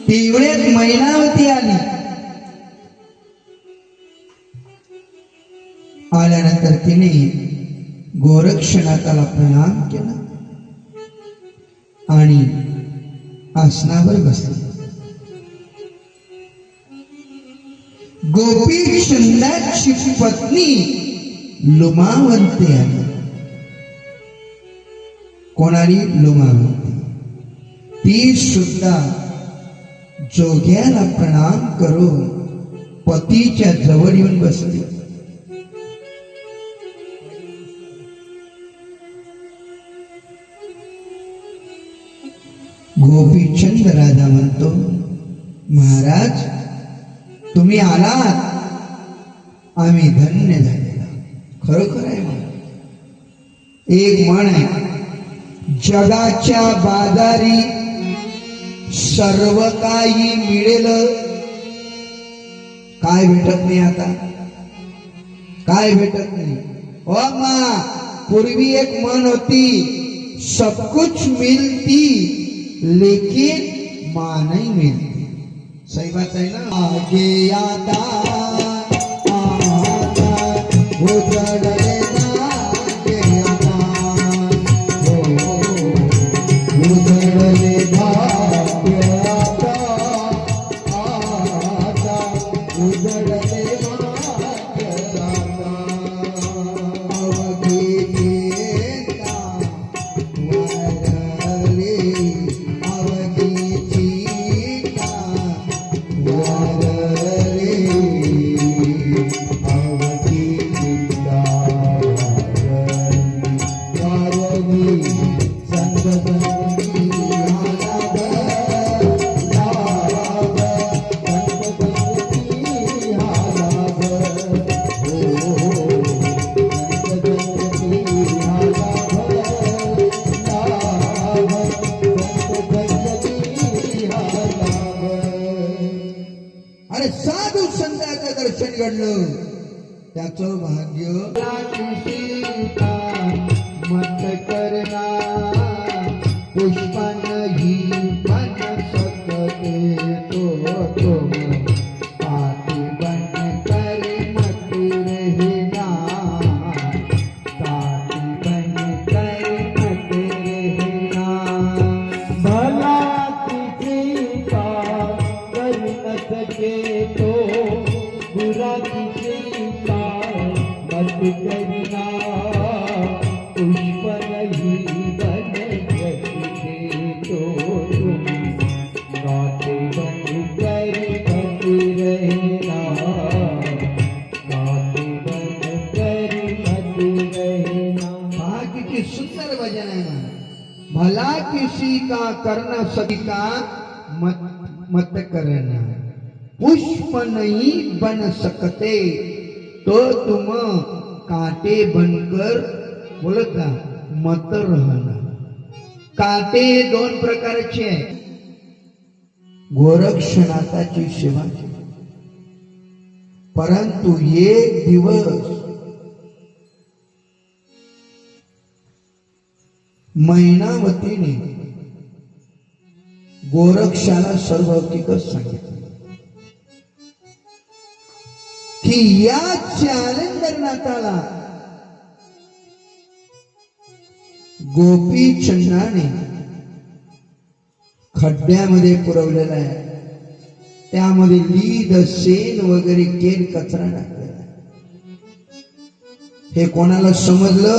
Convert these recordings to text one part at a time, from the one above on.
तेवढ्यात मैनावती आली. आल्यानंतर तिने गोरक्षनाथाला प्रणाम केला आणि आसनावर बसली. गोपी चंदाची पत्नी लुमावंती आली. कोणाली? लुमावंती. ती सुद्धा जोग्याला प्रणाम करून पतीच्या जवळ येऊन बसली. गोपीचंद राजा म्हणतो, महाराज तुम्ही आलात, आम्ही धन्य झालेला. खरोखर आहे. एक म्हण आहे, जगाच्या बाजारी सर्व काही मिळेल, काय भेटत नाही. आता काय भेटत नाही. ओ मा, पूर्वी एक म्हण होती, सब कुछ मिलती लेकिन मां नहीं मिलती. सही बात है ना. आगे आता उजड़े आगे आता, उजड़े भाग्य आता, उजड़े भाग्य आता. अरे साधू संतांचं दर्शन घडलं, त्याचं भाग्य. मत करना पुष्पन ही बन सकते तो पाती बन कर मत रहना, पाती बन कर मत रहना. भला किसी का कर न सके तो बुरा किसी का मत करना, पुष्प नहीं बन सकते तो तुम गाते बन कर मत रहना, गाते बन कर मत रहना. हा किती सुंदर भजन आहे ना. भला किसी का करना सका मत करना, पुष्प नहीं बन सकते तो तुम कांटे बनकर बोलत ना मत रहना. कांटे दोन प्रकारचे आहे. गोरक्षनाथाची सेवा केली, परंतु एक दिवस मैनावतीने गोरक्षाला सर्व हकीकत सांगितलं की या चालंदरनाथाला गोपीचंदाने खड्ड्यामध्ये पुरवलेला आहे. त्यामध्ये लीद शेण वगैरे केर कचरा टाकलेला आहे. हे कोणाला समजलं?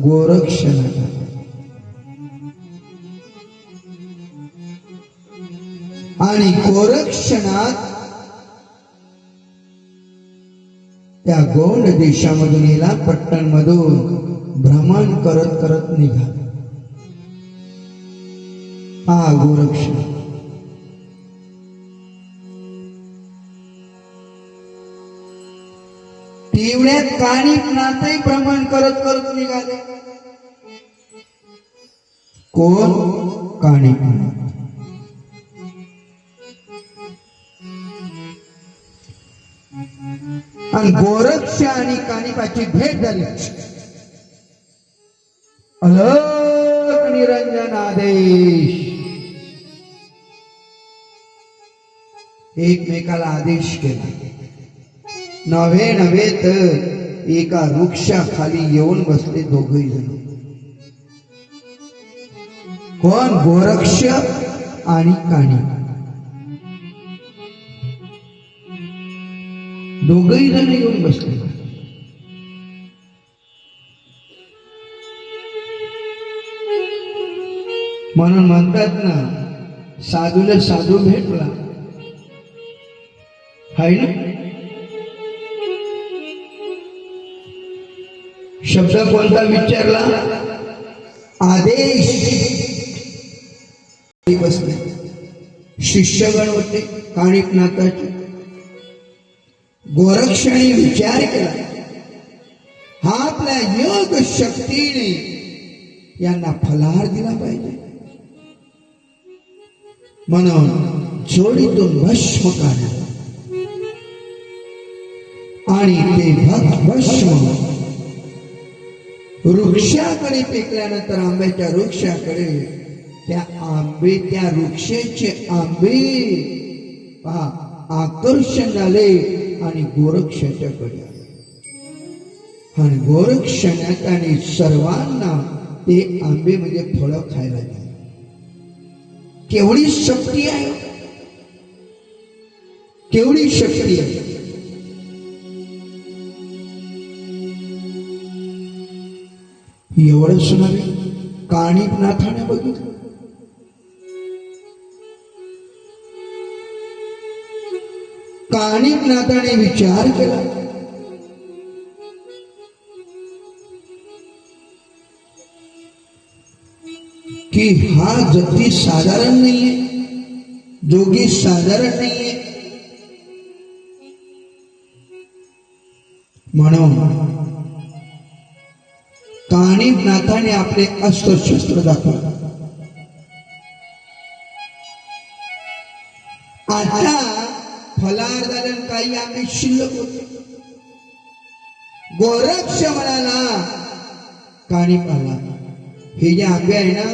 गोरक्षनाथ. आणि गोरक्षनाथ त्या गौंड देशामधून येला, पट्टणमधून भ्रमण करत करत निघाला. हा गोरक्षनाथ. तेवढ्यात कानिफनाथही भ्रमण करत करत निघाले. कोण? कानिफनाथ. आणि गोरक्ष आणि कानिफाची भेट झाली. अलक निरंजन आदेश. एकमेकाला आदेश केला. नव्हे नव्हे तर एका वृक्षाखाली येऊन बसले दोघही जण. कोण? गोरक्ष आणि काणी. दोघही जण येऊन बसले. म्हणून म्हणतात ना, साधूला साधू भेटला हाय ना. शब्द कोणता विचारला? आदेश. बसले. शिष्यगण होते काणिपनाथाचे. गोरक्षाने विचार केला, हा आपल्या योग शक्तीने यांना फलाहार दिला पाहिजे. म्हणून जोडीतून भस्म काढला आणि ते भस्म वृक्षाकडे फेकल्यानंतर आंब्याच्या वृक्षाकडे त्या वृक्षाचे आंबे पहा आकर्षण झाले आणि गोरक्षाच्याकडे आले. आणि गोरक्षणात आणि सर्वांना ते आंबे म्हणजे फळं खायला दिली. केवढी शक्ती आहे, केवढी शक्ती आहे. एवढंच नव्हे, काणिपनाथाने बघितलं. काणिपनाथाने विचार केला, की हा जती साधारण नाहीये, जोगी साधारण नाहीये. म्हणून काणिपनाथाने आपले अस्त्र शस्त्र दाखवले. आता फलाहार झाल्यानं काही आंबे शिल्लक होते. गोरक्ष म्हणाला काणिपाला, हे जे आंबे आहे ना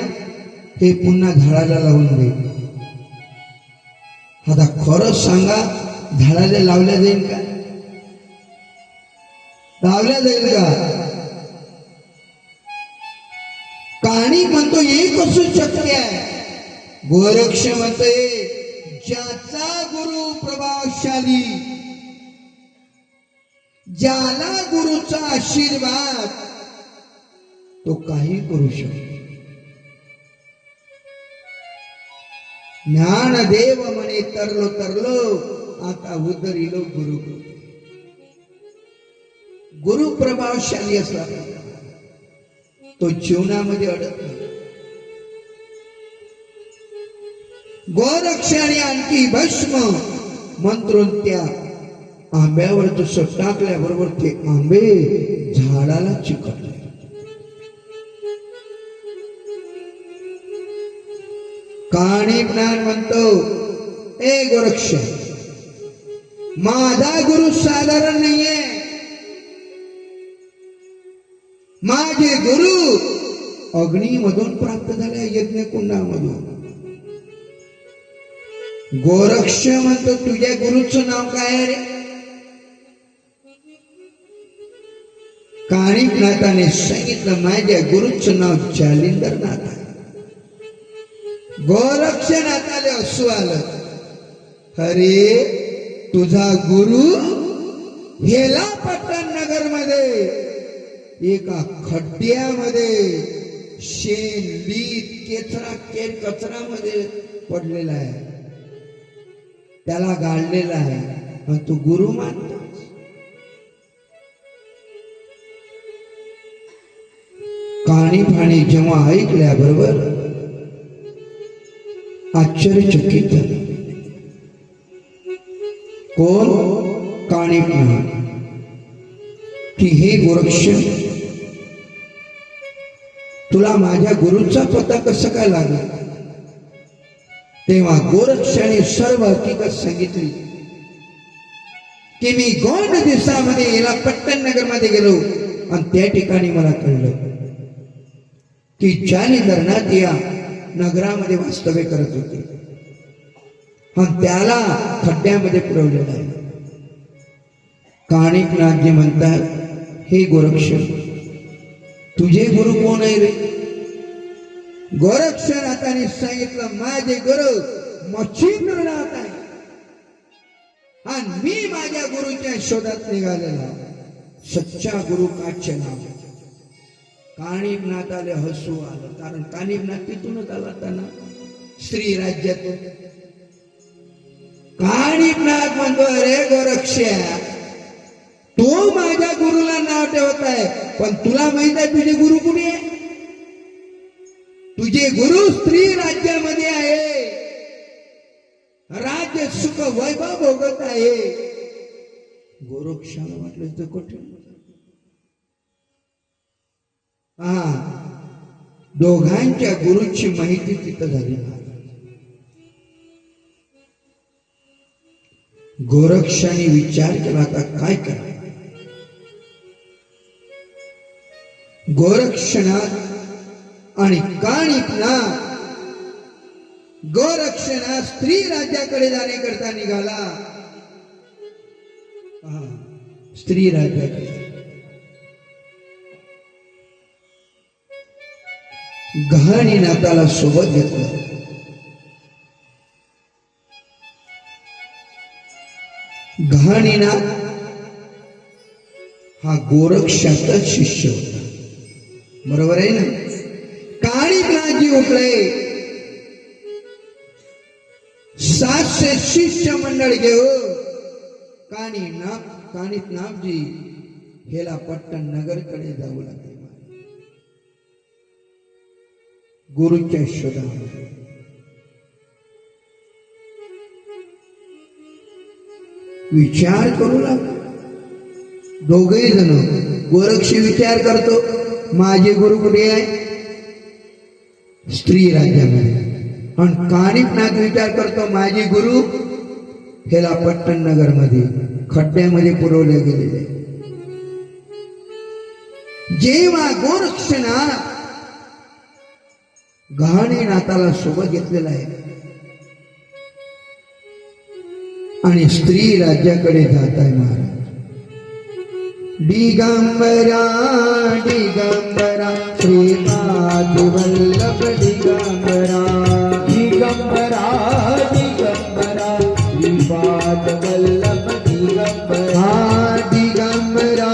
ते पुन्हा झाडाला लावून दे. आता खरंच सांगा, झाडाला लावल्या जाईल का? लावल्या जाईल का? काणी म्हणतो एक असू शक्य आहे. गोरक्ष म्हणतोय ज्याचा गुरु प्रभावशाली, ज्याला गुरुचा आशीर्वाद, तो काही करू शकतो. ज्ञानदेव म्हणे तरलो तरलो, आता उतरिलो गुरु. गुरु प्रभावशाली असला तो जीवनामध्ये अडत नाही. गोरक्ष आणि आणखी भस्म मंत्रून त्या आंब्यावर जसं टाकल्याबरोबर ते आंबे झाडाला चिकटले. काणिपनाथ म्हणतो, ए गोरक्ष, माझा गुरु साधारण नाहीये. माझे गुरु अग्नीमधून प्राप्त झाले, यज्ञकुंडामधून. गोरक्ष म्हणतो, तुझ्या गुरुचं नाव काय आहे रे? काणिपनाथाने सांगितलं, माझ्या गुरुचं नाव जालिंदरनाथ आहे. गोरक्षनाथाले असू आलं, अरे तुझा गुरु हेला पट्टण नगर मध्ये एका खड्ड्यामध्ये शेण, लीट, केचरा, कचरामध्ये पडलेला आहे. त्याला गाडलेला आहे, पण तू गुरु मानतो. काणिपाणी जेव्हा ऐकल्याबरोबर आश्चर्यचकित झाले. कोण? काणिपनाथ. की हे गोरक्ष, तुला माझ्या गुरुचा पत्ता कसं काय लागला? तेव्हा गोरक्षाने सर्व हकीकत सांगितली की मी गोंड दिवसामध्ये याला पट्टण नगर मध्ये गेलो आणि त्या ठिकाणी मला कळलं की जालिंदरनाथ या नगरामध्ये वास्तव्य करत होते. आणि त्याला खड्ड्यामध्ये पुरवलेला आहे. काणिकनाथजी म्हणतात, हे गोरक्ष, तुझे गुरु कोण आहे रे? गोरक्षनाथाने सांगितलं, माझे गुरु मच्छिंद्रनाथ आहे आणि मी माझ्या गुरुच्या शोधात निघालेला सच्चा गुरु काचे नाव. काणिकनाथाला हसू आलं, कारण काणिकनाथ तिथूनच आला त्यांना स्त्री राज्यातून. काणिकनाथ म्हणतो, अरे गोरक्ष्या, तो माझ्या गुरुला नाव ठेवत आहे, पण तुला माहित आहे तुझे गुरु कुठे आहे? तुझे गुरु स्त्री राज्यामध्ये आहे, राज्य सुख वैभव भोगत आहे. गोरक्षाला म्हटलं तर कठीण. दोघांच्या गुरुची माहिती तिथं झाली. गोरक्षाने विचार केला, आता काय करा? गोरक्षनाथ आणि काणिकनाथ गोरक्षनाथ स्त्री राज्याकडे जाण्याकरता निघाला. स्त्री राज्याकडे गहाणीनाथाला सोबत घेतलं. गहाणीनाथ हा गोरक्षाचाच शिष्य होता, बरोबर आहे ना? काणिकनाथजी उठले, 700 शिष्य मंडळ घेऊन काणिकनाथजी हेला पट्टण नगरकडे जाऊ लागले. गुरुच्या शोधामध्ये विचार करू लागले दोघे जण. गोरक्ष विचार करतो, माझे गुरु कुठे आहे? स्त्री राज्यामध्ये. आणि काणिकनाथ विचार करतो, माझे गुरु हेला पट्टण नगर मध्ये खड्ड्यामध्ये पुरवले गेलेले. जेव्हा गोरक्षनाथ गहाणीनाथाला सोबत घेतलेला आहे आणि स्त्री राज्याकडे जात आहे महाराज. दिगंबरा दिगंबरा श्रीपाद वल्लभ दिगंबरा, दिगंबरा दिगंबरा श्रीपाद वल्लभ दिगंबरा, दिगंबरा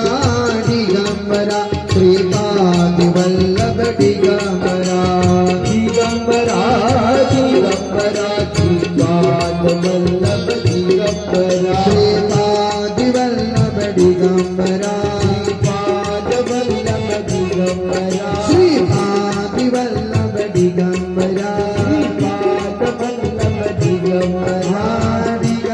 दिगंबरा श्रीपाद वल्लभ दिगंबरा, दिगंबरा दिगंबरा श्रीपाद वल्लभ दिगंबरा, श्रीपाद वल्लभ दिगंबरा.